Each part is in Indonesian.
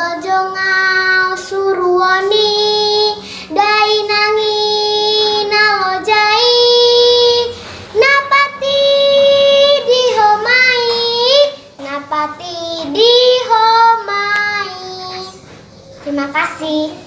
ojo ngau suruoni dai nangi nalojai napati dihomai napati dihomai. Terima kasih.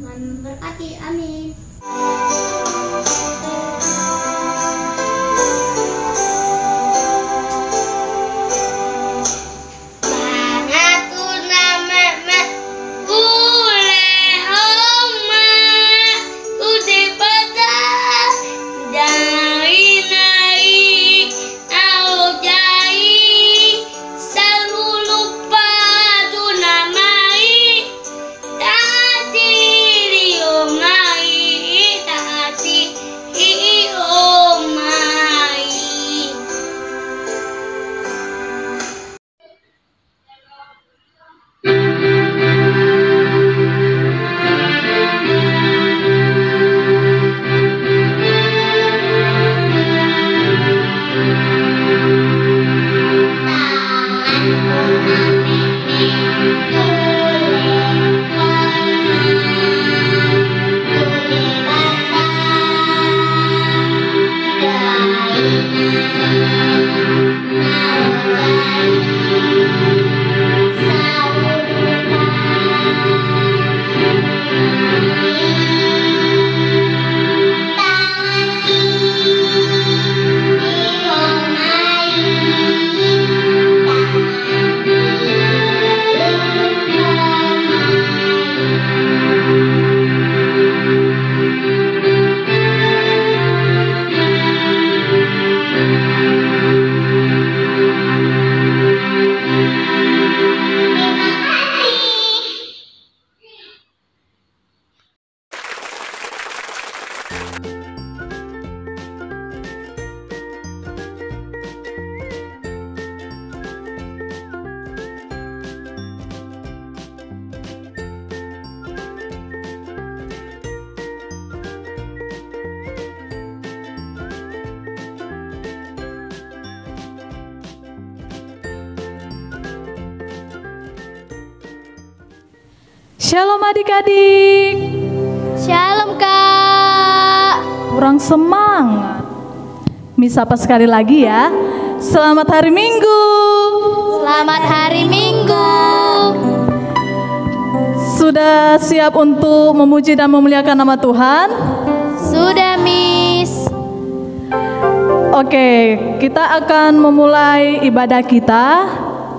Tuhan memberkati, amin. He Shalom adik-adik. Shalom Kak. Kurang semangat. Miss sapa sekali lagi ya. Selamat hari Minggu. Selamat hari Minggu. Sudah siap untuk memuji dan memuliakan nama Tuhan? Sudah Miss. Oke, kita akan memulai ibadah kita.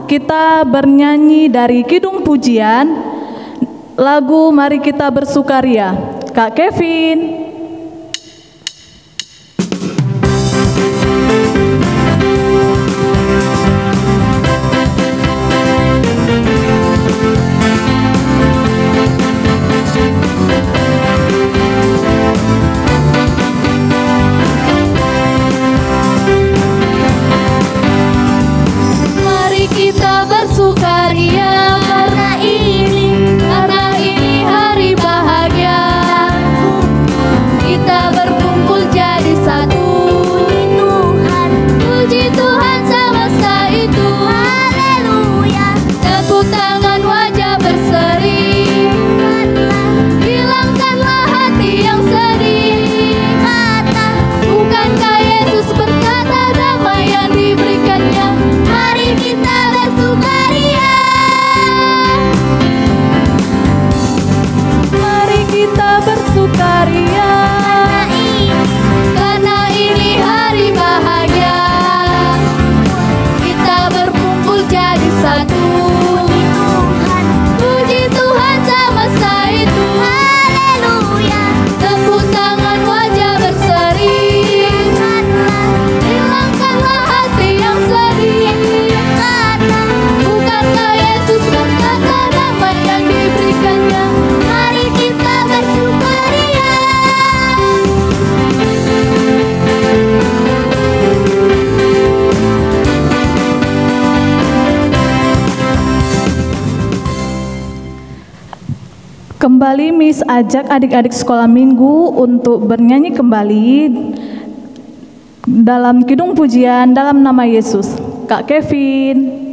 Kita bernyanyi dari Kidung Pujian, lagu Mari Kita Bersukaria. Kak Kevin. Kita bersukaria karena ini hari bahagia. Kita berkumpul jadi satu. Puji Tuhan semesta itu. Haleluya. Tepuk tangan wajah berseri. Hilangkanlah hati yang sedih. Bukankah Yesus berkata damai yang diberikannya? Mari kita bersukaria. Mari kita bersukaria Karena ini hari bahagia. Kita berkumpul jadi satu. Puji Tuhan semesta itu. Haleluya. Tepuk tangan wajah berseri. Hilangkanlah hati yang sedih. Bukankah Yesus berkata damai yang diberikannya? Mari kita bersukaria. Kembali Miss ajak adik-adik sekolah minggu untuk bernyanyi kembali dalam Kidung Pujian dalam nama Yesus. Kak Kevin.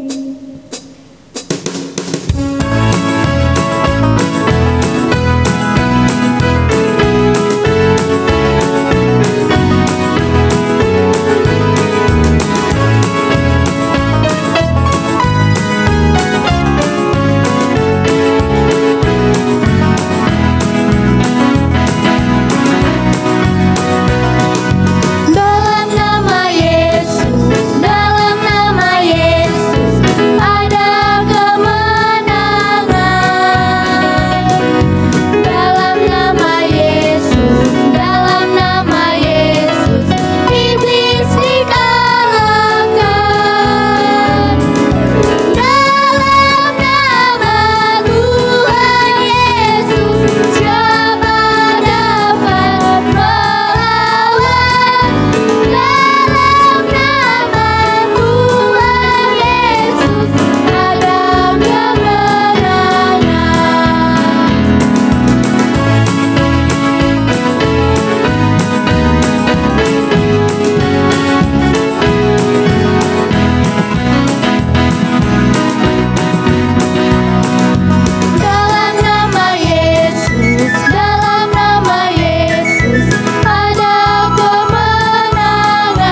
Dalam nama Yesus, dalam nama Yesus, ada kemenangan. Dalam nama Yesus, dalam nama Yesus, iblis dikalahkan. Dalam nama Tuhan Yesus, siapa dapat melawan? Dalam nama Tuhan Yesus ada kemenangan. Dalam nama Yesus, dalam nama Yesus ada kemenangan.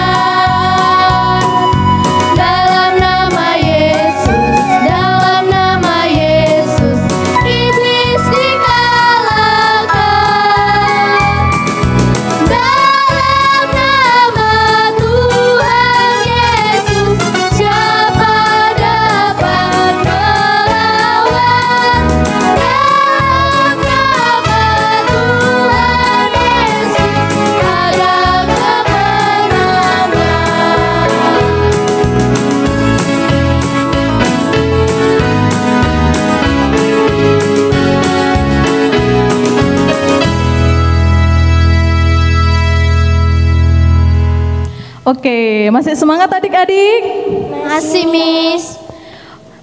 Dalam nama Yesus, dalam nama Yesus, iblis dikalahkan. Dalam nama Tuhan Yesus, siapa dapat melawan? Dalam nama Tuhan Yesus ada kemenangan. Oke, masih semangat adik-adik? Masih Miss.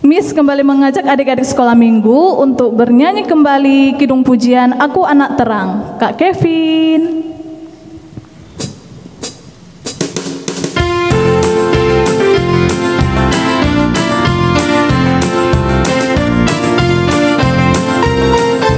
Miss kembali mengajak adik-adik sekolah minggu untuk bernyanyi kembali Kidung Pujian Aku Anak Terang. Kak Kevin. Aku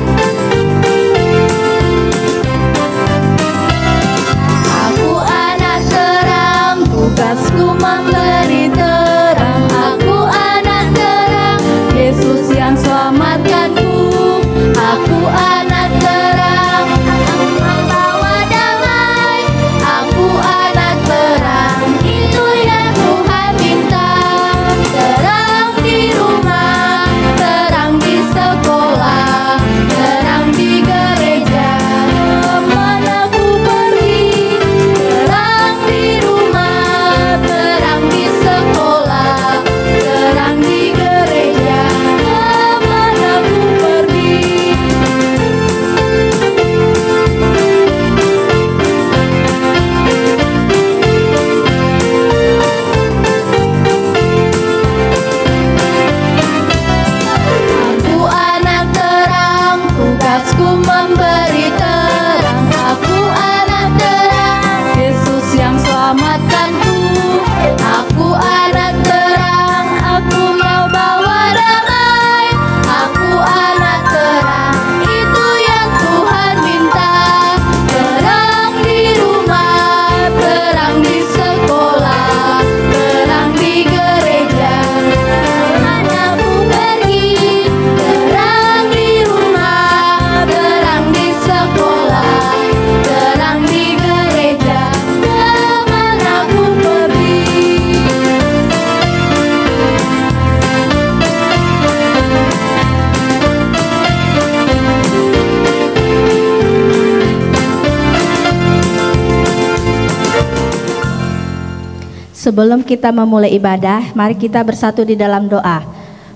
Sebelum kita memulai ibadah, mari kita bersatu di dalam doa.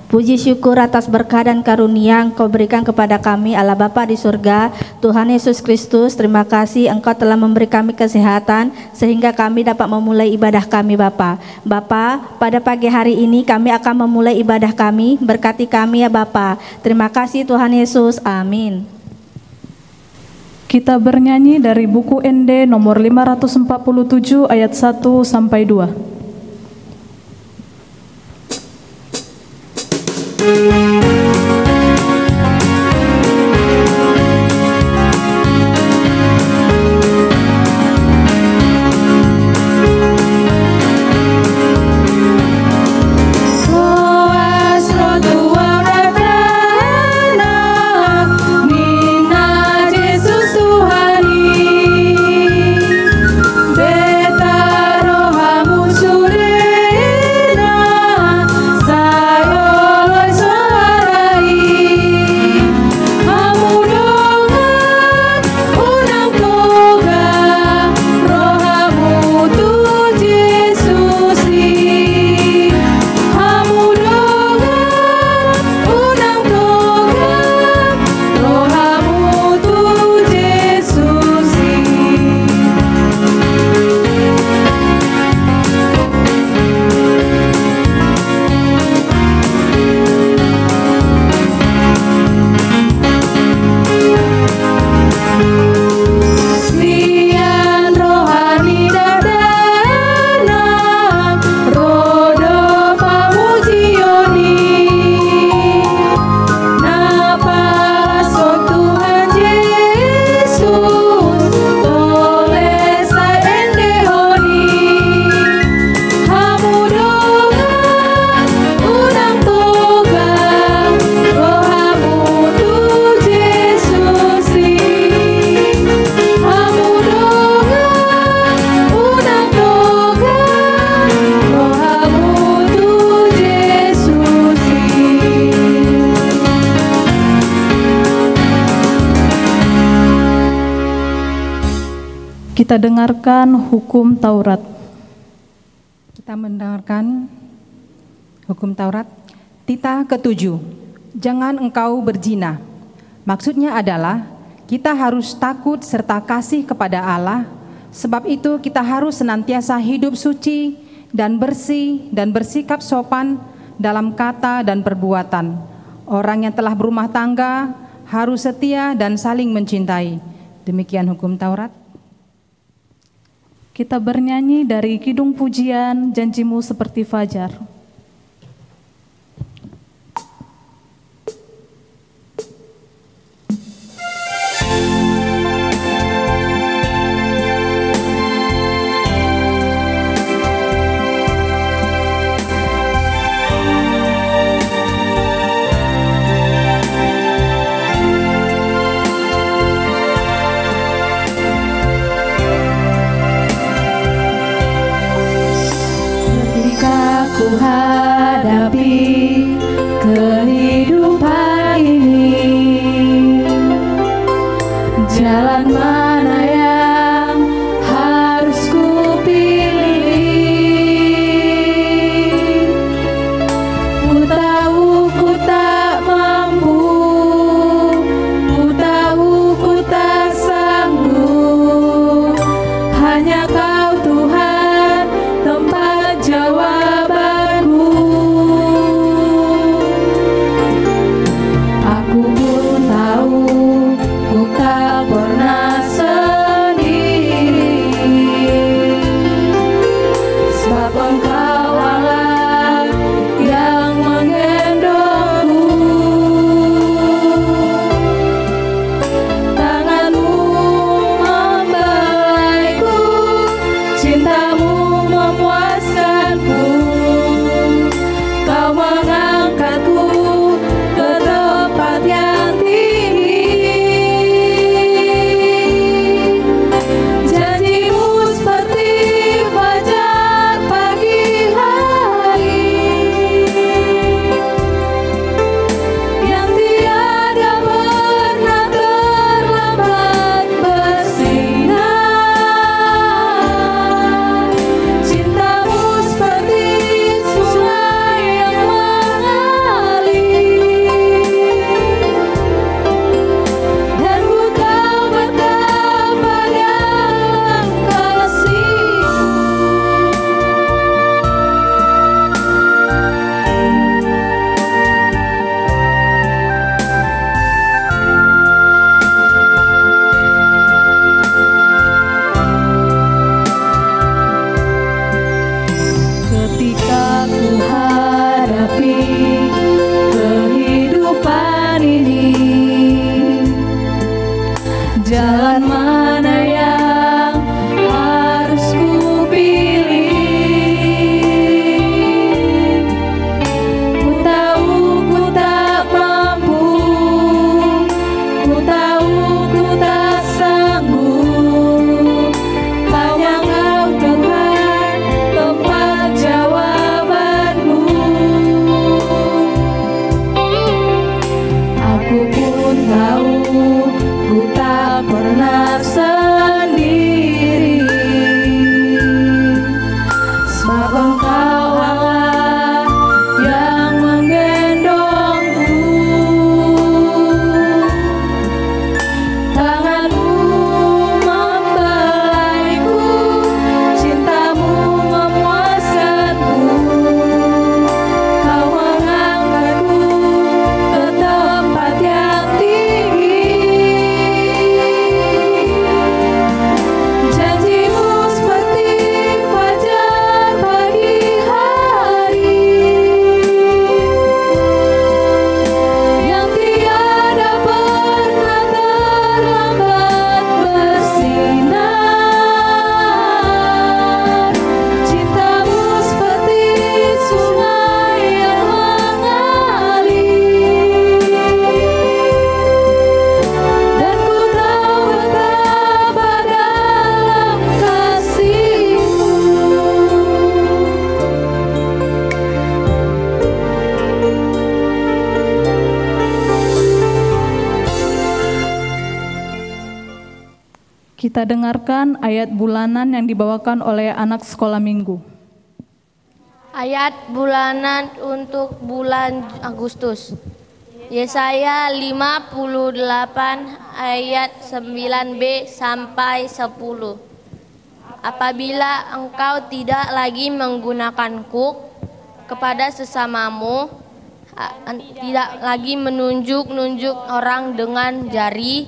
Puji syukur atas berkah dan karunia Engkau berikan kepada kami, Allah Bapa di surga. Tuhan Yesus Kristus, terima kasih Engkau telah memberi kami kesehatan sehingga kami dapat memulai ibadah kami, Bapa. Bapa, pada pagi hari ini kami akan memulai ibadah kami. Berkati kami ya Bapa. Terima kasih Tuhan Yesus. Amin. Kita bernyanyi dari buku ND nomor 547 ayat 1 sampai 2. Kita dengarkan hukum Taurat. Kita mendengarkan hukum Taurat. Titah ke-7, jangan engkau berzina. Maksudnya adalah kita harus takut serta kasih kepada Allah. Sebab itu kita harus senantiasa hidup suci dan bersih dan bersikap sopan dalam kata dan perbuatan. Orang yang telah berumah tangga harus setia dan saling mencintai. Demikian hukum Taurat. Kita bernyanyi dari Kidung Pujian, Janjimu Seperti Fajar. Ku hadapi kehidupan ini, jalan mana yang harus ku pilih? Ku tahu ku tak mampu, ku tahu ku tak sanggup, hanya Kau Tuhan tempat jawaban. Aku pun tahu ku tak pernah jalan mana yang harus ku pilih. Ku tahu ku tak mampu, ku tahu ku tak sanggup. Hanya Engkau Tuhan tempat jawabanku. Aku pun tahu ku tak pernah sendiri, sebab Engkau Allah yang menggendongku. Tanganmu membelaiku, cintamu memuaskanku. Kau mengangkatku ke tempat yang tinggi. Janjimu seperti fajar pagi hari, yang tiada pernah terlambat bersinar. Cintamu seperti sungai yang mengalir, dan ku tahu betapa dalam kasih-Mu. Kita dengarkan ayat bulanan yang dibawakan oleh anak sekolah minggu. Ayat bulanan untuk bulan Agustus. Yesaya 58 ayat 9b sampai 10. Apabila engkau tidak lagi menggunakan kuk kepada sesamamu, tidak lagi menunjuk-nunjuk orang dengan jari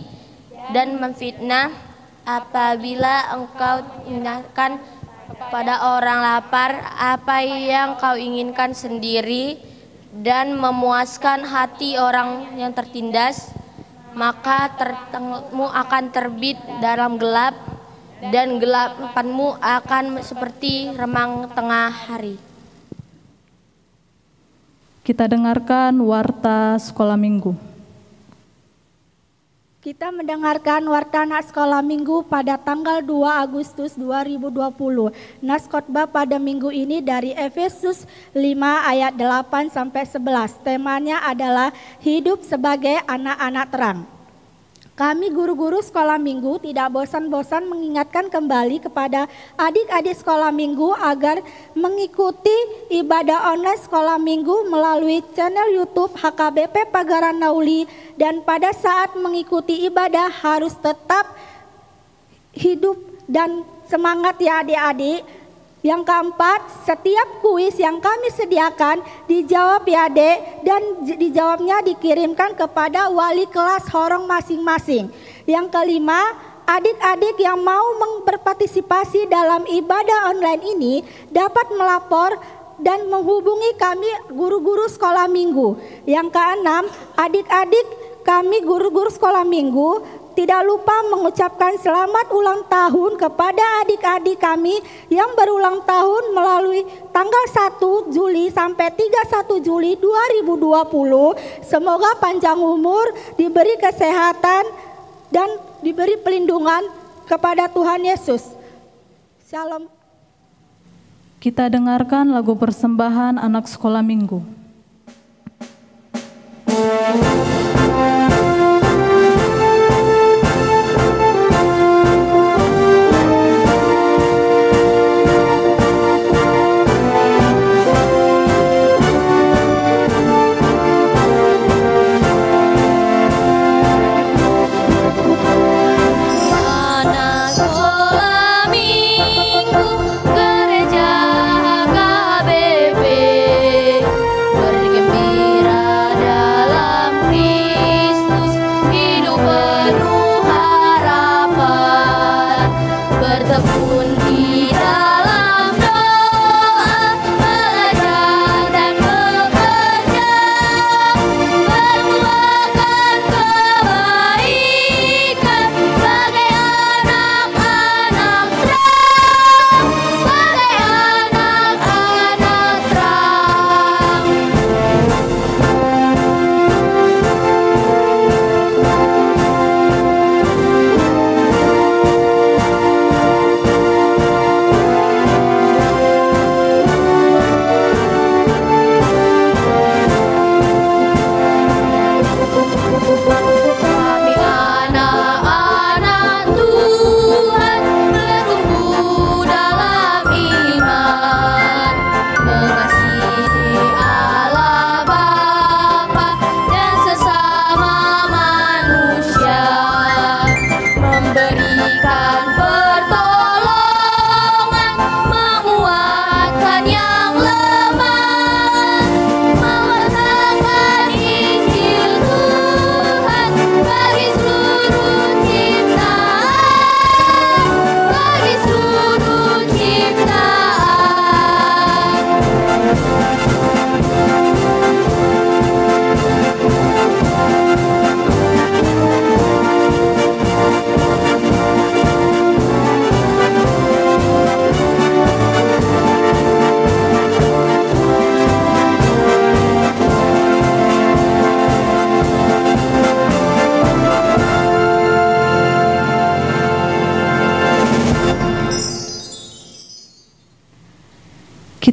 dan memfitnah, apabila engkau ingatkan kepada orang lapar apa yang kau inginkan sendiri dan memuaskan hati orang yang tertindas, maka terangmu akan terbit dalam gelap dan gelapanmu akan seperti remang tengah hari. Kita dengarkan warta sekolah minggu. Kita mendengarkan warta Nas Sekolah Minggu pada tanggal 2 Agustus 2020. Nas khotbah pada minggu ini dari Efesus 5 ayat 8 sampai 11. Temanya adalah hidup sebagai anak-anak terang. Kami guru-guru sekolah minggu tidak bosan-bosan mengingatkan kembali kepada adik-adik sekolah minggu agar mengikuti ibadah online sekolah minggu melalui channel YouTube HKBP Pagaran Nauli, dan pada saat mengikuti ibadah harus tetap hidup dan semangat ya adik-adik. Yang keempat, setiap kuis yang kami sediakan dijawab ya Dek, dan dijawabnya dikirimkan kepada wali kelas horong masing-masing. Yang kelima, adik-adik yang mau berpartisipasi dalam ibadah online ini dapat melapor dan menghubungi kami guru-guru sekolah minggu. Yang keenam, adik-adik kami guru-guru sekolah minggu tidak lupa mengucapkan selamat ulang tahun kepada adik-adik kami yang berulang tahun melalui tanggal 1 Juli sampai 31 Juli 2020. Semoga panjang umur, diberi kesehatan, dan diberi pelindungan kepada Tuhan Yesus. Shalom. Kita dengarkan lagu persembahan anak sekolah minggu. Anak sekolah minggu gereja HKBP,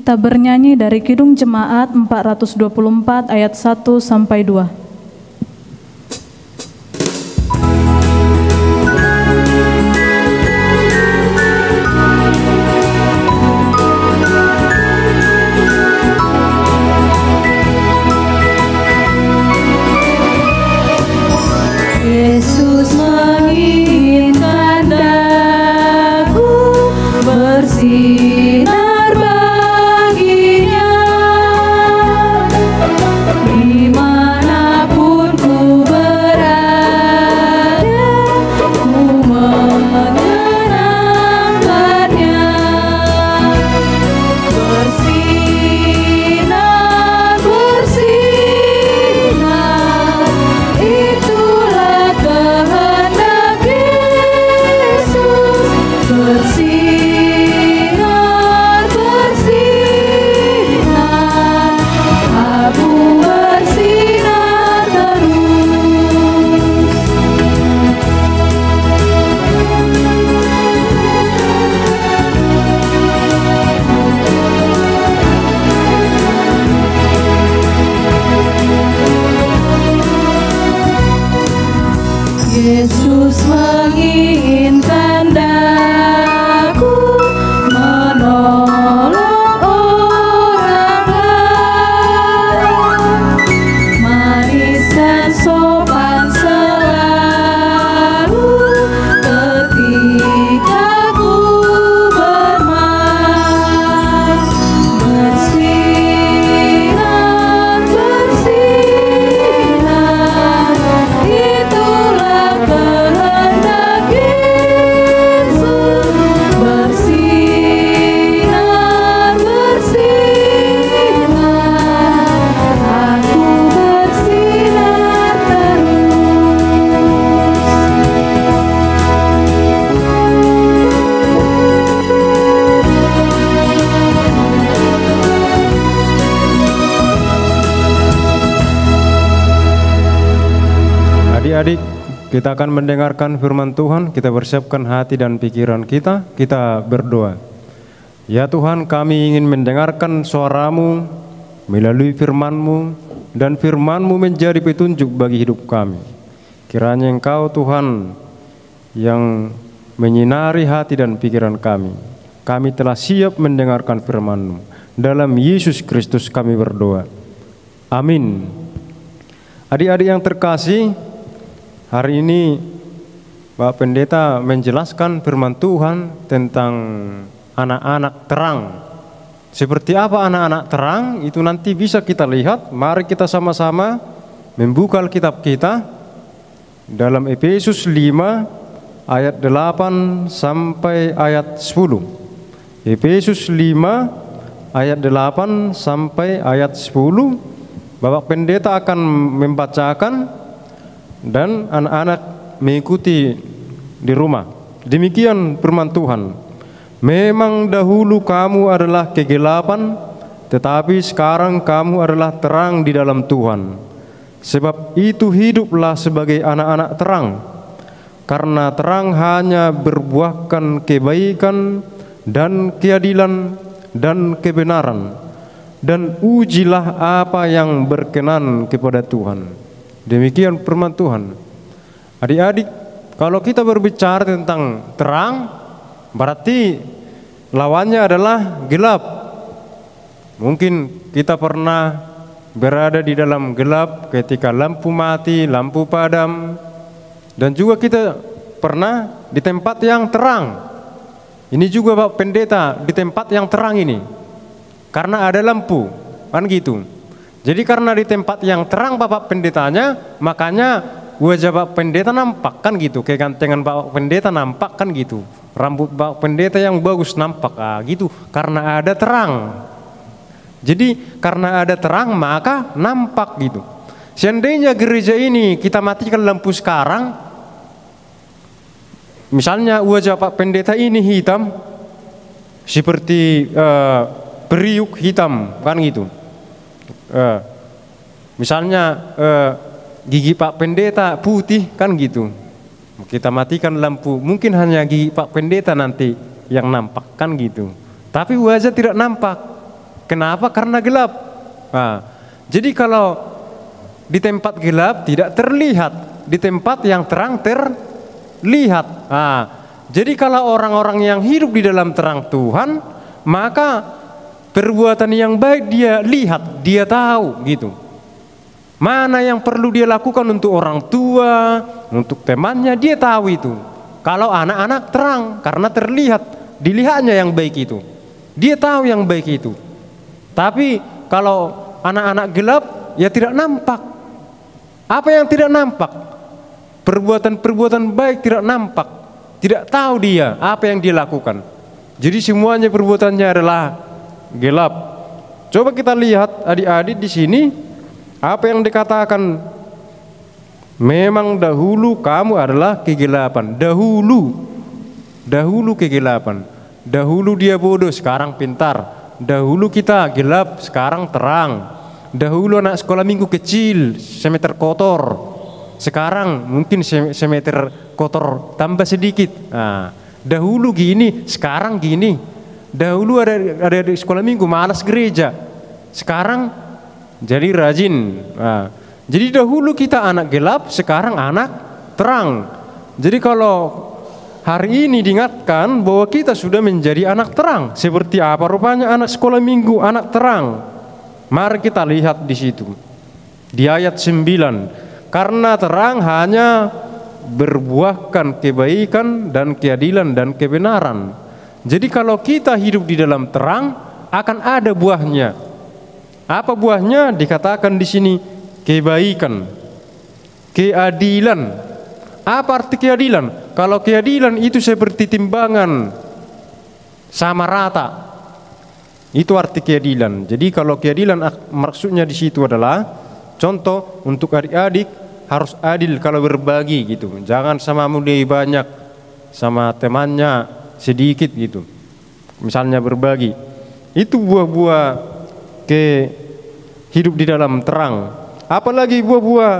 Kita bernyanyi dari Kidung Jemaat 424 ayat 1 sampai 2. Yesus menginginkan daku bersinar baginya, dimanapun ku berada, ku menyenangkannya. Bersinar, bersinar, itulah kehendak Yesus. Bersinar, bersinar, aku bersinar terus. Yesus menginginkan daku menolong orang lain, manis dan sopan selalu ketika ku bermain. Bersinar, bersinar, itulah kehendak Yesus. Bersinar, bersinar, aku bersinar Adik-adik, kita akan mendengarkan firman Tuhan. Kita bersiapkan hati dan pikiran kita. Kita berdoa. Ya Tuhan, kami ingin mendengarkan suara-Mu melalui firman-Mu, dan firman-Mu menjadi petunjuk bagi hidup kami. Kiranya Engkau Tuhan yang menyinari hati dan pikiran kami. Kami telah siap mendengarkan firman-Mu. Dalam Yesus Kristus kami berdoa. Amin. Adik-adik yang terkasih, hari ini Pak Pendeta menjelaskan firman Tuhan tentang anak-anak terang. Seperti apa anak-anak terang itu nanti bisa kita lihat. Mari kita sama-sama membuka Alkitab kita dalam Efesus 5 ayat 8 sampai ayat 10. Efesus 5 ayat 8 sampai ayat 10. Bapak Pendeta akan membacakan dan anak-anak mengikuti di rumah. Demikian firman Tuhan. Memang dahulu kamu adalah kegelapan, tetapi sekarang kamu adalah terang di dalam Tuhan. Sebab itu hiduplah sebagai anak-anak terang. Karena terang hanya berbuahkan kebaikan dan keadilan dan kebenaran. Dan ujilah apa yang berkenan kepada Tuhan. Demikian firman Tuhan. Adik-adik, kalau kita berbicara tentang terang, berarti lawannya adalah gelap. Mungkin kita pernah berada di dalam gelap ketika lampu mati, lampu padam, dan juga kita pernah di tempat yang terang. Ini juga Pak Pendeta di tempat yang terang ini, karena ada lampu, kan gitu. Jadi karena di tempat yang terang Bapak Pendetanya, makanya wajah Bapak Pendeta nampak, kan gitu. Kegantengan Bapak Pendeta nampak, kan gitu. Rambut Bapak Pendeta yang bagus nampak, gitu. Karena ada terang. Jadi karena ada terang maka nampak gitu. Seandainya gereja ini kita matikan lampu sekarang, misalnya wajah Pak Pendeta ini hitam, seperti periuk hitam, kan gitu. Misalnya gigi Pak Pendeta putih, kan gitu. Kita matikan lampu, mungkin hanya gigi Pak Pendeta nanti yang nampak, kan gitu. Tapi wajah tidak nampak. Kenapa? Karena gelap. Nah, jadi kalau di tempat gelap tidak terlihat, di tempat yang terang terlihat. Nah, jadi kalau orang-orang yang hidup di dalam terang Tuhan, maka perbuatan yang baik dia lihat, dia tahu gitu. Mana yang perlu dia lakukan untuk orang tua, untuk temannya, dia tahu itu. Kalau anak-anak terang, karena terlihat, dilihatnya yang baik itu. Dia tahu yang baik itu. Tapi kalau anak-anak gelap, ya tidak nampak. Apa yang tidak nampak? Perbuatan-perbuatan baik tidak nampak. Tidak tahu dia apa yang dia lakukan. Jadi semuanya perbuatannya adalah gelap. Coba kita lihat adik-adik di sini. Apa yang dikatakan, memang dahulu kamu adalah kegelapan. Dahulu kegelapan. Dahulu dia bodoh, sekarang pintar. Dahulu kita gelap, sekarang terang. Dahulu anak sekolah minggu kecil, semeter kotor. Sekarang mungkin semeter kotor tambah sedikit. Nah, dahulu gini, sekarang gini. Dahulu ada di sekolah minggu malas gereja. Sekarang jadi rajin. Nah, jadi dahulu kita anak gelap, sekarang anak terang. Jadi kalau hari ini diingatkan bahwa kita sudah menjadi anak terang, seperti apa rupanya anak sekolah minggu, anak terang. Mari kita lihat di situ. Di ayat 9. Karena terang hanya berbuahkan kebaikan dan keadilan dan kebenaran. Jadi kalau kita hidup di dalam terang, akan ada buahnya. Apa buahnya? Dikatakan di sini kebaikan, keadilan. Apa arti keadilan? Kalau keadilan itu seperti timbangan sama rata, itu arti keadilan. Jadi kalau keadilan maksudnya di situ adalah contoh untuk adik-adik harus adil kalau berbagi gitu. Jangan sama muda banyak, sama temannya sedikit gitu. Misalnya berbagi. Itu buah-buah hidup di dalam terang. Apalagi buah-buah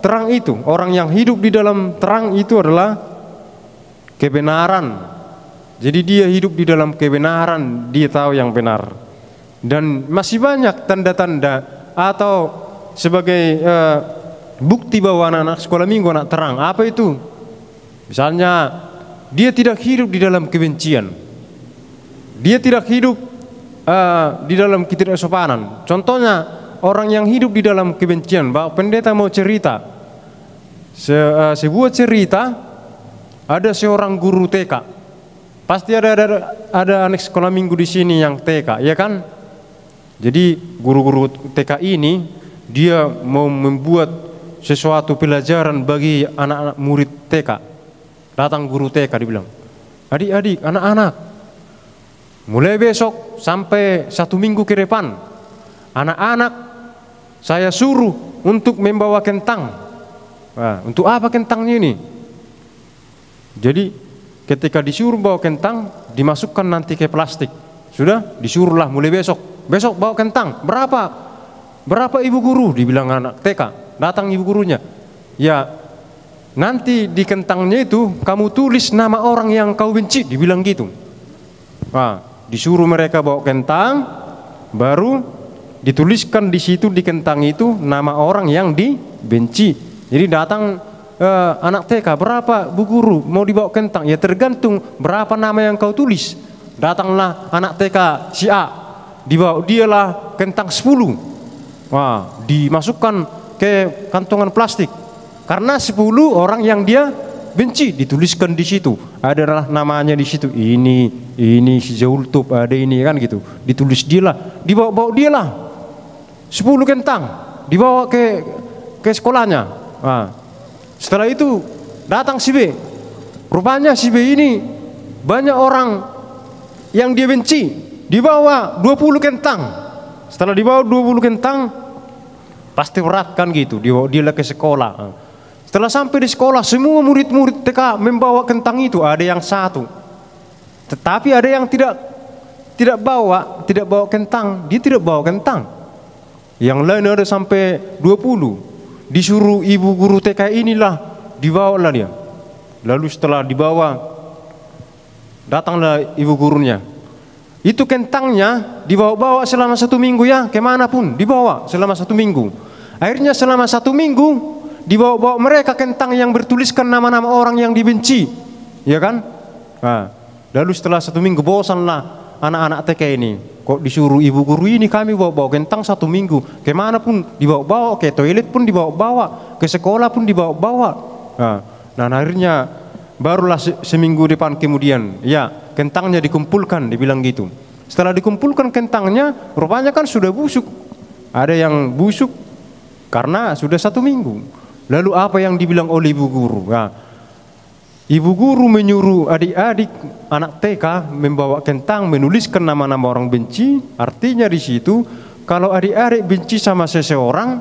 terang itu, orang yang hidup di dalam terang itu adalah kebenaran. Jadi dia hidup di dalam kebenaran, dia tahu yang benar. Dan masih banyak tanda-tanda atau sebagai bukti bahwa anak-anak sekolah minggu anak terang. Apa itu? Misalnya dia tidak hidup di dalam kebencian. Dia tidak hidup di dalam ketidaksopanan. Contohnya orang yang hidup di dalam kebencian. Pak Pendeta mau cerita sebuah cerita. Ada seorang guru TK. Pasti ada anak sekolah minggu di sini yang TK, ya kan? Jadi guru-guru TK ini dia mau membuat sesuatu pelajaran bagi anak-anak murid TK. Datang guru TK dibilang, adik-adik, anak-anak, mulai besok sampai 1 minggu ke depan, anak-anak saya suruh untuk membawa kentang. Nah, untuk apa kentangnya ini? Jadi ketika disuruh bawa kentang, dimasukkan nanti ke plastik. Sudah disuruhlah mulai besok bawa kentang. Berapa ibu guru? Dibilang anak TK. Datang ibu gurunya. Ya, nanti di kentangnya itu kamu tulis nama orang yang kau benci. Dibilang gitu. Nah, disuruh mereka bawa kentang, baru dituliskan di situ di kentang itu nama orang yang dibenci. Jadi datang anak TK, berapa bu guru mau dibawa kentang? Ya tergantung berapa nama yang kau tulis. Datanglah anak TK si A, dibawa dialah kentang 10. Wah, dimasukkan ke kantongan plastik. Karena 10 orang yang dia benci, dituliskan di situ. Adalah namanya di situ. Ini si Zultub, ada ini kan gitu. Ditulis dialah, dibawa dialah 10 kentang, dibawa ke sekolahnya. Nah, setelah itu datang si B. Rupanya si B ini banyak orang yang dia benci. Dibawa 20 kentang. Setelah dibawa 20 kentang, pasti berat kan gitu. Dibawa dia ke sekolah. Setelah sampai di sekolah, semua murid-murid TK membawa kentang itu. Ada yang 1. Tetapi ada yang tidak bawa kentang. Dia tidak bawa kentang. Yang lain ada sampai 20. Disuruh ibu guru TK inilah, dibawalah dia. Lalu setelah dibawa, datanglah ibu gurunya. Itu kentangnya dibawa-bawa selama 1 minggu ya, kemanapun dibawa selama 1 minggu. Akhirnya selama 1 minggu dibawa-bawa mereka kentang yang bertuliskan nama-nama orang yang dibenci, ya kan? Nah, lalu setelah 1 minggu bosanlah anak-anak TK ini. Kok disuruh ibu guru ini kami bawa-bawa kentang 1 minggu, kemanapun dibawa-bawa, ke toilet pun dibawa-bawa, ke sekolah pun dibawa-bawa. Nah, akhirnya barulah seminggu depan kemudian, ya kentangnya dikumpulkan, dibilang gitu. Setelah dikumpulkan kentangnya, rupanya kan sudah busuk. Ada yang busuk karena sudah 1 minggu. Lalu apa yang dibilang oleh ibu guru? Nah, ibu guru menyuruh adik-adik anak TK membawa kentang, menuliskan nama-nama orang benci. Artinya di situ, kalau adik-adik benci sama seseorang,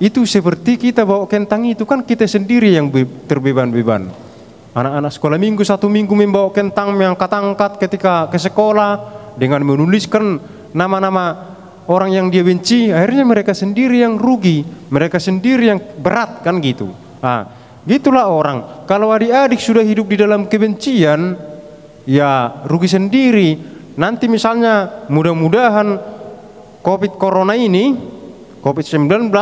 itu seperti kita bawa kentang itu kan kita sendiri yang terbeban-beban. Anak-anak sekolah minggu 1 minggu membawa kentang, mengangkat-angkat ketika ke sekolah dengan menuliskan nama-nama orang yang dia benci. Akhirnya mereka sendiri yang rugi, mereka sendiri yang berat kan gitu. Nah, gitulah orang. Kalau adik-adik sudah hidup di dalam kebencian, ya rugi sendiri. Nanti misalnya mudah-mudahan Corona ini, COVID-19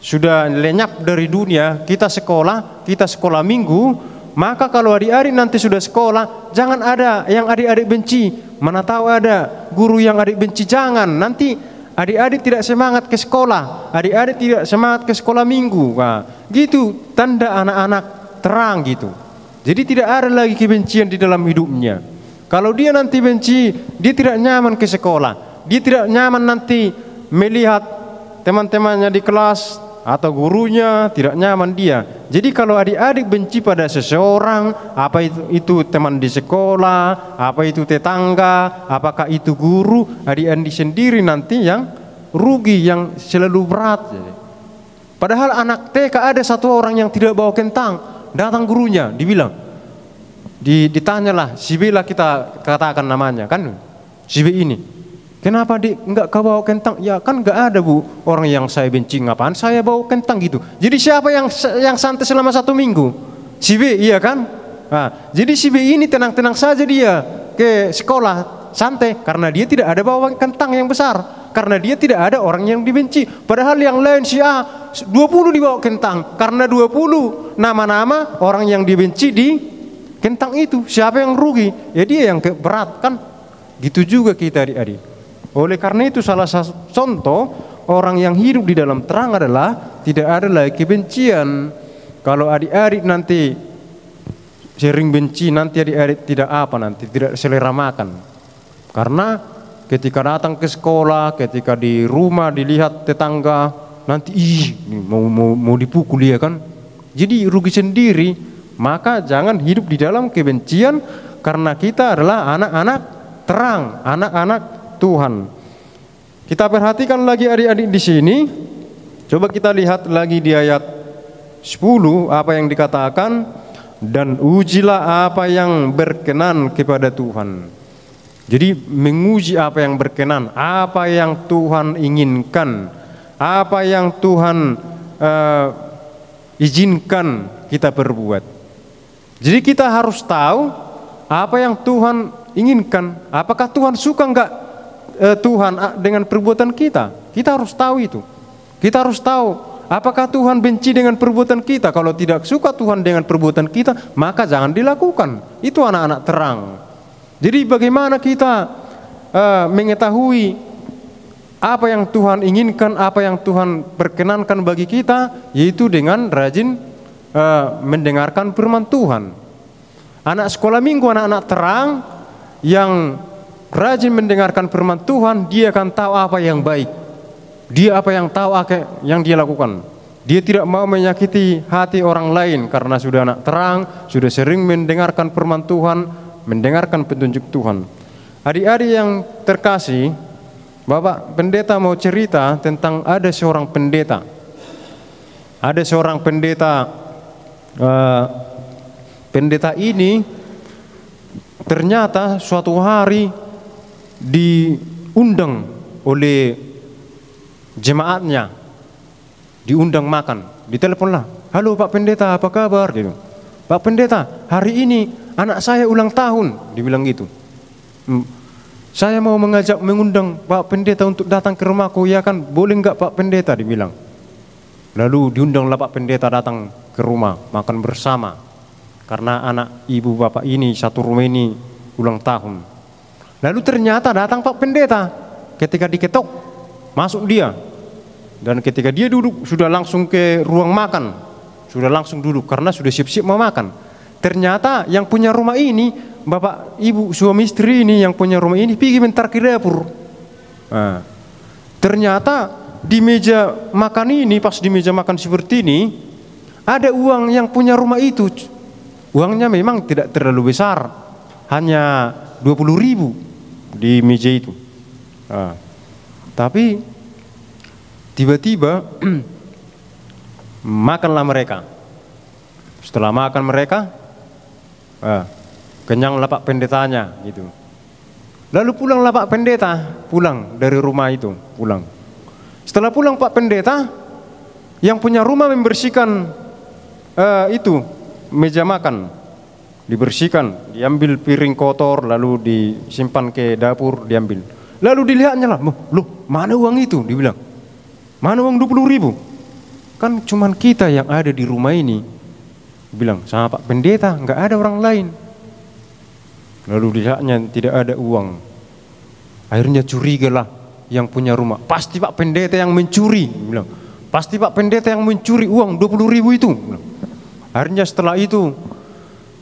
sudah lenyap dari dunia, kita sekolah minggu, maka kalau adik-adik nanti sudah sekolah, jangan ada yang adik-adik benci. Mana tahu ada guru yang adik benci, jangan. Nanti adik-adik tidak semangat ke sekolah, adik-adik tidak semangat ke sekolah minggu. Nah, gitu tanda anak-anak terang gitu. Jadi tidak ada lagi kebencian di dalam hidupnya. Kalau dia nanti benci, dia tidak nyaman ke sekolah, dia tidak nyaman nanti melihat teman-temannya di kelas, atau gurunya tidak nyaman dia. Jadi kalau adik-adik benci pada seseorang, apa itu teman di sekolah, apa itu tetangga, apakah itu guru, adik-adik sendiri nanti yang rugi, yang selalu berat. Padahal anak TK ada 1 orang yang tidak bawa kentang, datang gurunya, dibilang, ditanyalah, si B lah kita katakan namanya kan, si B ini. Kenapa enggak kau bawa kentang? Ya kan enggak ada bu orang yang saya benci, ngapain saya bawa kentang gitu. Jadi siapa yang santai selama 1 minggu? Si B, iya kan? Nah, jadi si B ini tenang-tenang saja dia ke sekolah santai karena dia tidak ada bawa kentang yang besar, karena dia tidak ada orang yang dibenci. Padahal yang lain si A 20 dibawa kentang, karena 20 nama-nama orang yang dibenci di kentang itu. Siapa yang rugi? Ya dia yang berat kan? Gitu juga kita adik-adik. Oleh karena itu salah satu contoh orang yang hidup di dalam terang adalah tidak ada lagi kebencian. Kalau adik-adik nanti sering benci, nanti adik-adik tidak selera makan. Karena ketika datang ke sekolah, ketika di rumah dilihat tetangga, nanti mau dipukul dia kan. Jadi rugi sendiri. Maka jangan hidup di dalam kebencian, karena kita adalah anak-anak terang, anak-anak Tuhan. Kita perhatikan lagi adik-adik di sini. Coba kita lihat lagi di ayat 10 apa yang dikatakan, dan ujilah apa yang berkenan kepada Tuhan. Jadi menguji apa yang berkenan, apa yang Tuhan inginkan, apa yang Tuhan izinkan kita perbuat. Jadi kita harus tahu apa yang Tuhan inginkan. Apakah Tuhan suka enggak Tuhan dengan perbuatan kita? Kita harus tahu itu. Kita harus tahu apakah Tuhan benci dengan perbuatan kita. Kalau tidak suka Tuhan dengan perbuatan kita, maka jangan dilakukan. Itu anak-anak terang. Jadi bagaimana kita mengetahui apa yang Tuhan inginkan, apa yang Tuhan perkenankan bagi kita, yaitu dengan rajin mendengarkan firman Tuhan. Anak sekolah minggu, anak-anak terang yang rajin mendengarkan firman Tuhan, dia akan tahu apa yang baik. Dia apa yang tahu yang dia lakukan. Dia tidak mau menyakiti hati orang lain karena sudah anak terang, sudah sering mendengarkan firman Tuhan, mendengarkan petunjuk Tuhan. Adik-adik yang terkasih, Bapak Pendeta mau cerita tentang ada seorang pendeta. Ada seorang pendeta. Pendeta ini ternyata suatu hari diundang oleh jemaatnya, diundang makan, diteleponlah, halo Pak Pendeta, apa kabar? Gitu. Pak Pendeta, hari ini anak saya ulang tahun, dibilang gitu. Saya mau mengundang Pak Pendeta untuk datang ke rumahku, ya kan? Boleh enggak Pak Pendeta, dibilang. Lalu diundanglah Pak Pendeta datang ke rumah, makan bersama. Karena anak ibu bapak ini satu rumah ini ulang tahun. Lalu ternyata datang Pak Pendeta. Ketika diketok, masuk dia. Dan ketika dia duduk, sudah langsung ke ruang makan. Sudah langsung duduk karena sudah siap-siap mau makan. Ternyata yang punya rumah ini, bapak ibu suami istri ini yang punya rumah ini pergi bentar ke dapur. Nah, ternyata di meja makan ini, pas di meja makan seperti ini, ada uang yang punya rumah itu. Uangnya memang tidak terlalu besar, hanya 20.000 di meja itu. Nah, tapi tiba-tiba makanlah mereka. Setelah makan mereka, kenyanglah Pak Pendetanya gitu. Lalu pulanglah Pak Pendeta, pulang dari rumah itu, pulang. Setelah pulang Pak Pendeta, yang punya rumah membersihkan itu meja makan, dibersihkan, diambil piring kotor, lalu disimpan ke dapur, diambil. Lalu dilihatnya lah, loh mana uang itu? Dibilang, mana uang 20.000? Kan cuman kita yang ada di rumah ini. Bilang sama Pak Pendeta, nggak ada orang lain. Lalu dilihatnya tidak ada uang. Akhirnya curigalah yang punya rumah, pasti Pak Pendeta yang mencuri. Bilang, pasti Pak Pendeta yang mencuri uang 20.000 itu. Akhirnya setelah itu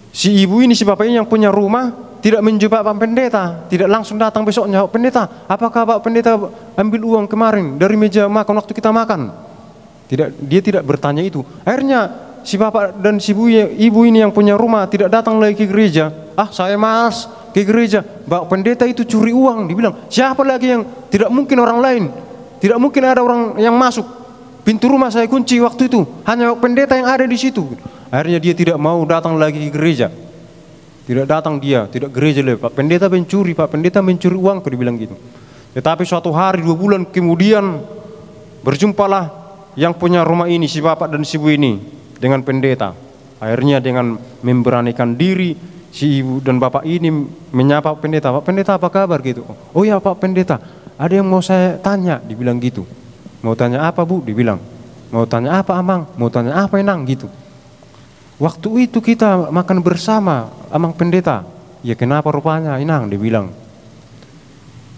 si ibu ini, si bapak ini yang punya rumah tidak menjumpai Pak Pendeta, tidak langsung datang besoknya. Pak Pendeta, apakah Pak Pendeta ambil uang kemarin dari meja makan waktu kita makan? Tidak, dia tidak bertanya itu. Akhirnya si bapak dan si ibu ini yang punya rumah tidak datang lagi ke gereja. Saya malas ke gereja, Pak Pendeta itu curi uang. Dibilang, siapa lagi yang, tidak mungkin orang lain, tidak mungkin ada orang yang masuk. Pintu rumah saya kunci waktu itu, hanya Pak Pendeta yang ada di situ. Akhirnya dia tidak mau datang lagi ke gereja. Tidak datang dia, tidak gereja lagi. Pak Pendeta mencuri, Pak Pendeta mencuri uang, dibilang gitu. Tetapi suatu hari 2 bulan kemudian berjumpalah yang punya rumah ini, si bapak dan si ibu ini dengan Pendeta. Akhirnya dengan memberanikan diri, si ibu dan bapak ini menyapa Pak Pendeta. Pak Pendeta apa kabar gitu? Oh ya Pak Pendeta, ada yang mau saya tanya, dibilang gitu. Mau tanya apa Bu? Dibilang. Mau tanya apa Amang? Mau tanya apa Enang? Gitu. Waktu itu kita makan bersama Amang Pendeta. Ya kenapa rupanya Enang? Dibilang.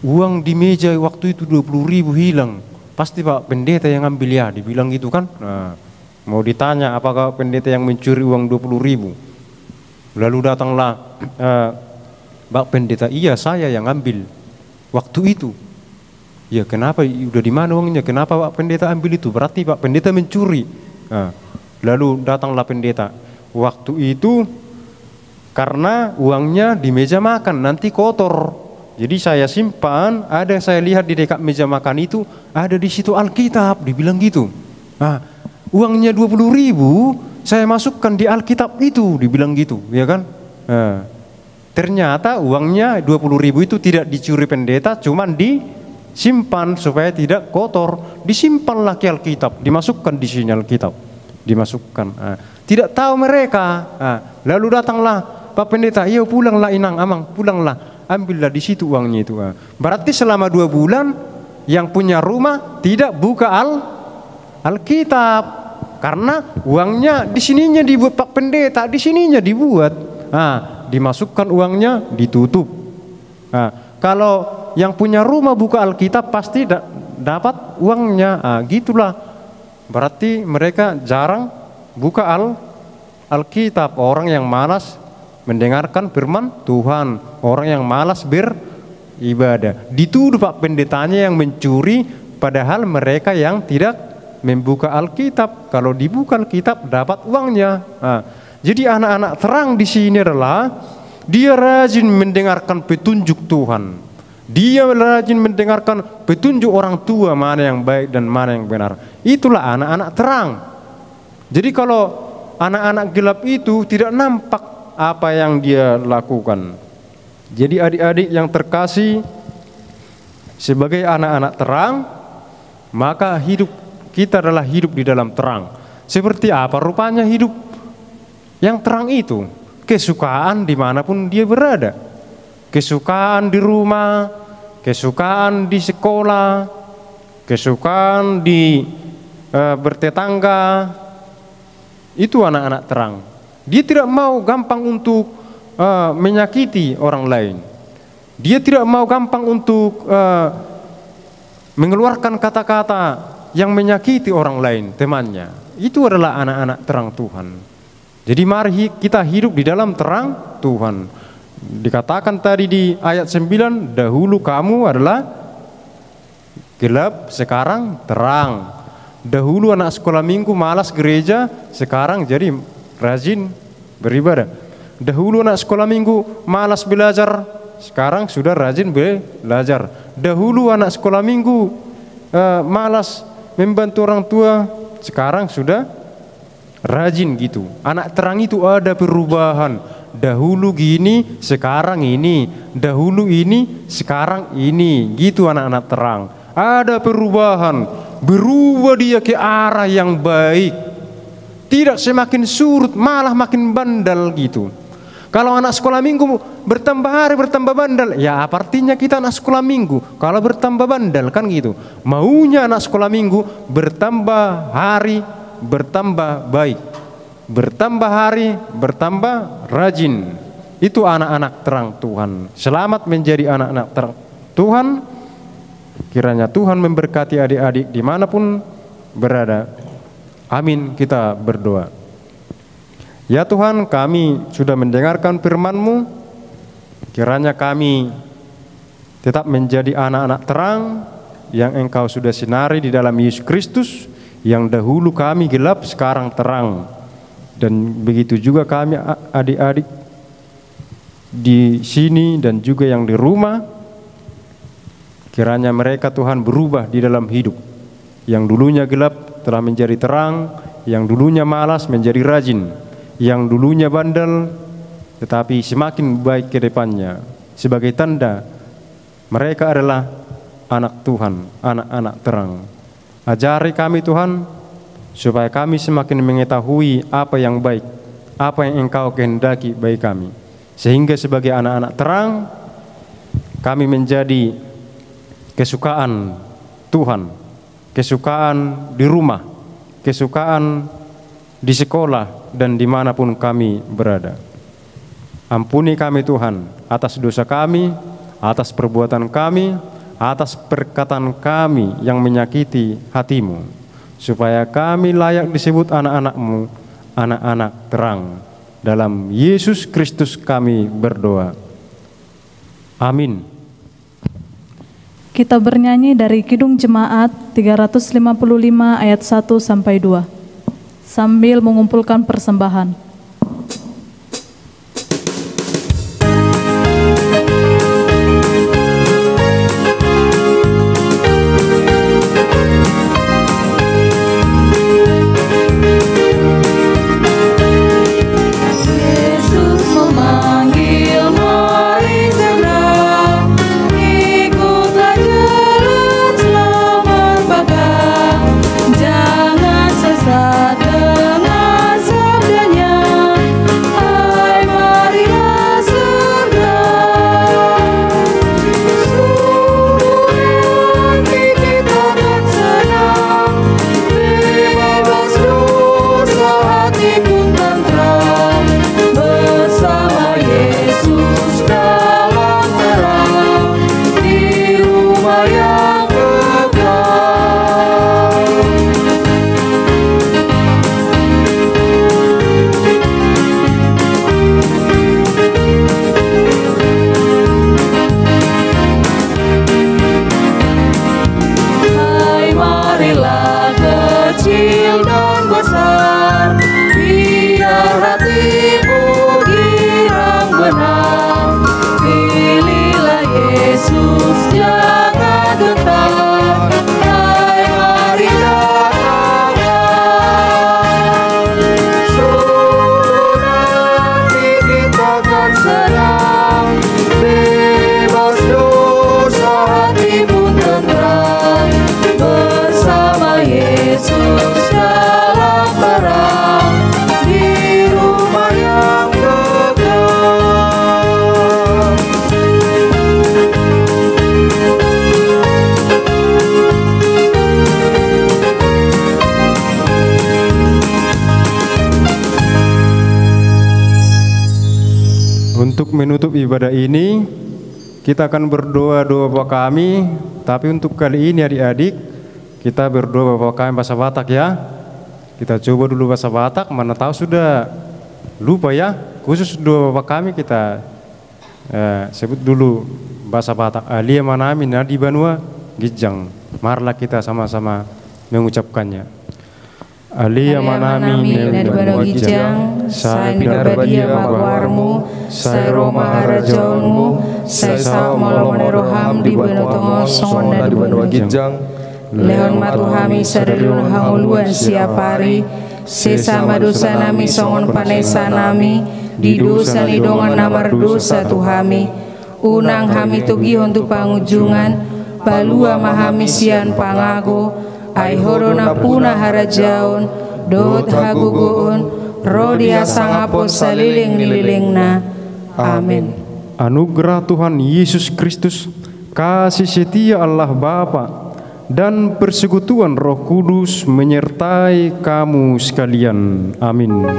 Uang di meja waktu itu 20.000 hilang. Pasti Pak Pendeta yang ambil ya, dibilang gitu kan. Nah, mau ditanya apakah Pendeta yang mencuri uang 20.000. Lalu datanglah Pak Pendeta, iya saya yang ambil waktu itu. Ya kenapa, udah di mana uangnya, kenapa Pak Pendeta ambil itu? Berarti Pak Pendeta mencuri. Nah, lalu datanglah Pendeta. Waktu itu karena uangnya di meja makan, nanti kotor. Jadi saya simpan, ada saya lihat di dekat meja makan itu, ada di situ Alkitab, dibilang gitu. Nah, uangnya 20.000, saya masukkan di Alkitab itu, dibilang gitu, ya kan? Nah, ternyata uangnya 20.000 itu tidak dicuri Pendeta, cuman disimpan supaya tidak kotor. Disimpanlah ke Alkitab, dimasukkan di sini Alkitab, dimasukkan. Nah, tidak tahu mereka. Nah, lalu datanglah Pak Pendeta, iya pulanglah Inang, Amang, pulanglah, ambillah di situ uangnya itu. Nah, berarti selama 2 bulan yang punya rumah tidak buka Alkitab, karena uangnya di sininya dibuat Pak Pendeta, di sininya dibuat. Nah, dimasukkan uangnya, ditutup. Nah, kalau yang punya rumah buka Alkitab pasti dapat uangnya. Nah, gitulah. Berarti mereka jarang buka Alkitab. Orang yang malas mendengarkan firman Tuhan, orang yang malas beribadah. Dituduh Pak Pendetanya yang mencuri, padahal mereka yang tidak membuka Alkitab. Kalau dibuka Alkitab dapat uangnya. Nah, jadi anak-anak terang di sini adalah dia rajin mendengarkan petunjuk Tuhan. Dia rajin mendengarkan petunjuk orang tua, mana yang baik dan mana yang benar. Itulah anak-anak terang. Jadi kalau anak-anak gelap itu tidak nampak apa yang dia lakukan. Jadi adik-adik yang terkasih, sebagai anak-anak terang, maka hidup kita adalah hidup di dalam terang. Seperti apa rupanya hidup yang terang itu? Kesukaan dimanapun dia berada. Kesukaan di rumah, kesukaan di sekolah, kesukaan di bertetangga, itu anak-anak terang. Dia tidak mau gampang untuk menyakiti orang lain. Dia tidak mau gampang untuk mengeluarkan kata-kata yang menyakiti orang lain, temannya. Itu adalah anak-anak terang Tuhan. Jadi mari kita hidup di dalam terang Tuhan. Dikatakan tadi di ayat 9, dahulu kamu adalah gelap, sekarang terang. Dahulu anak sekolah minggu malas gereja, sekarang jadi rajin beribadah. Dahulu anak sekolah minggu malas belajar, sekarang sudah rajin belajar. Dahulu anak sekolah minggu malas membantu orang tua, sekarang sudah rajin gitu. Anak terang itu ada perubahan. Dahulu gini, sekarang ini. Dahulu ini, sekarang ini. Gitu anak-anak terang. Ada perubahan. Berubah dia ke arah yang baik. Tidak semakin surut, malah makin bandel gitu. Kalau anak sekolah minggu bertambah hari bertambah bandel, ya apa artinya kita anak sekolah minggu kalau bertambah bandel, kan gitu. Maunya anak sekolah minggu bertambah hari bertambah baik, bertambah hari bertambah rajin. Itu anak-anak terang Tuhan. Selamat menjadi anak-anak terang Tuhan. Kiranya Tuhan memberkati adik-adik dimanapun berada. Amin. Kita berdoa. Ya Tuhan, kami sudah mendengarkan firman-Mu. Kiranya kami tetap menjadi anak-anak terang yang Engkau sudah sinari di dalam Yesus Kristus, yang dahulu kami gelap sekarang terang. Dan begitu juga kami adik-adik di sini dan juga yang di rumah. Kiranya mereka Tuhan berubah di dalam hidup. Yang dulunya gelap telah menjadi terang, yang dulunya malas menjadi rajin, yang dulunya bandel tetapi semakin baik ke depannya. Sebagai tanda mereka adalah anak Tuhan, anak-anak terang. Ajari kami Tuhan, supaya kami semakin mengetahui apa yang baik, apa yang Engkau kehendaki bagi kami. Sehingga sebagai anak-anak terang, kami menjadi kesukaan Tuhan, kesukaan di rumah, kesukaan di sekolah, dan dimanapun kami berada. Ampuni kami Tuhan atas dosa kami, atas perbuatan kami, atas perkataan kami yang menyakiti hati-Mu, supaya kami layak disebut anak-anak-Mu, anak-anak terang. Dalam Yesus Kristus kami berdoa. Amin. Kita bernyanyi dari Kidung Jemaat 355 ayat 1 sampai 2 sambil mengumpulkan persembahan. Biar hatimu girang benar. Untuk menutup ibadah ini, kita akan berdoa doa Bapa kami. Tapi untuk kali ini adik-adik, kita berdoa Bapa kami bahasa Batak ya. Kita coba dulu bahasa Batak, mana tahu sudah lupa ya. Khusus doa Bapa kami kita sebut dulu bahasa Batak. Alia manami nadi banua gijang. Marilah kita sama-sama mengucapkannya. Alia manami dari Banua Gijang, saya bidarbadia magwarmu, saya Roma harajaunmu, saya sa malamane roham di Banua Tongo songon dari Banua Gijang, lehon matuhami sadariun hanguluan siapari, sesa madosa nami songon panesa nami, di dosa ni dongan namar dosa tuhami, unang hami tugihon tu pangujungan, balua mahami sian pangago, ai horona puna harajaun dot hagugun rodia sangapon saliling-lilingna. Amin. Anugerah Tuhan Yesus Kristus, kasih setia Allah Bapa, dan persekutuan Roh Kudus menyertai kamu sekalian. Amin.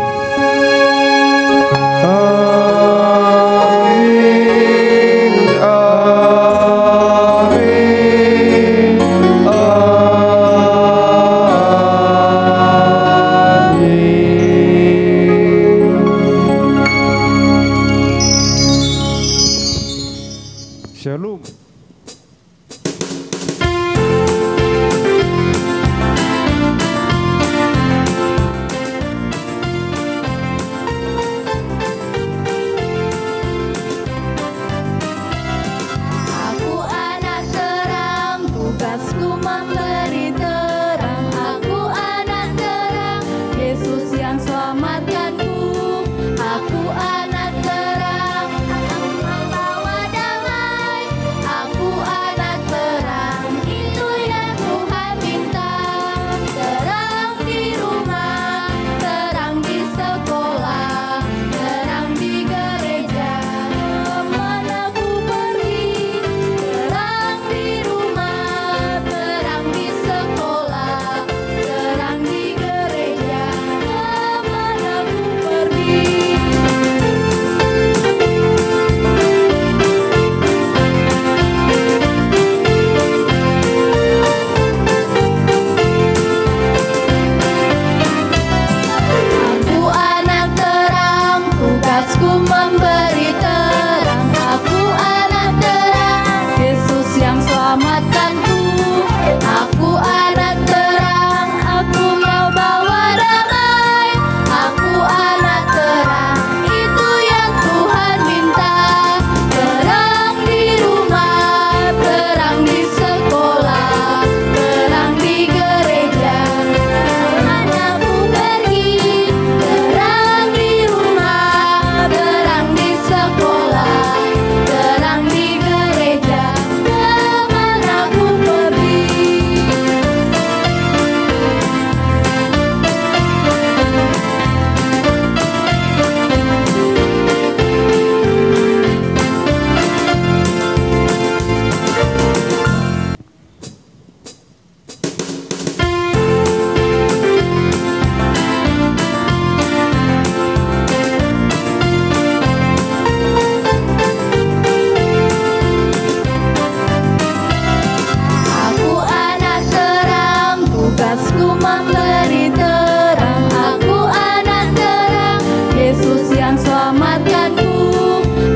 Shalom. Aku anak terang, tugasku memberi terang. Aku anak terang, Yesus yang selamatkanku. Aku anak terang, aku membawa damai. Aku anak terang, itu yang Tuhan minta. Terang di rumah, terang di sekolah, terang di gereja. Kemana ku pergi, terang di rumah, terang di sekolah, terang di gereja. Kemana ku pergi. Aku anak terang, tugasku memberi terang. Aku anak terang, Yesus yang selamatkanku. Aku anak terang, aku mau bawa damai. Aku anak terang, itu yang Tuhan minta. Terang di rumah, terang di sekolah, terang di gereja. Kemana ku pergi, terang di rumah, terang di sekolah, terang di gereja. Kemana ku pergi. Aku anak terang, tugasku memberi terang. Aku anak terang, Yesus yang selamatkanku.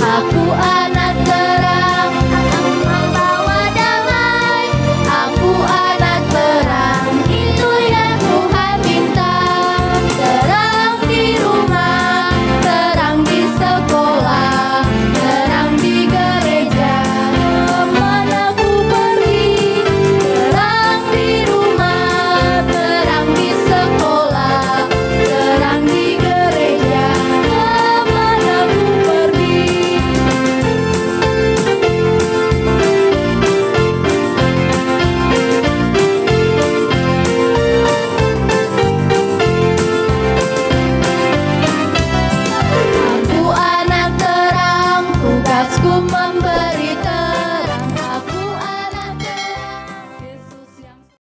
Aku anak terang, aku membawa damai. Aku anak terang, itu yang Tuhan minta. Terang di rumah, terang di sekolah, terang di gereja. Kemana ku pergi, terang di rumah, terang di sekolah, terang di gereja. Kemana ku pergi. Aku anak terang, tugasku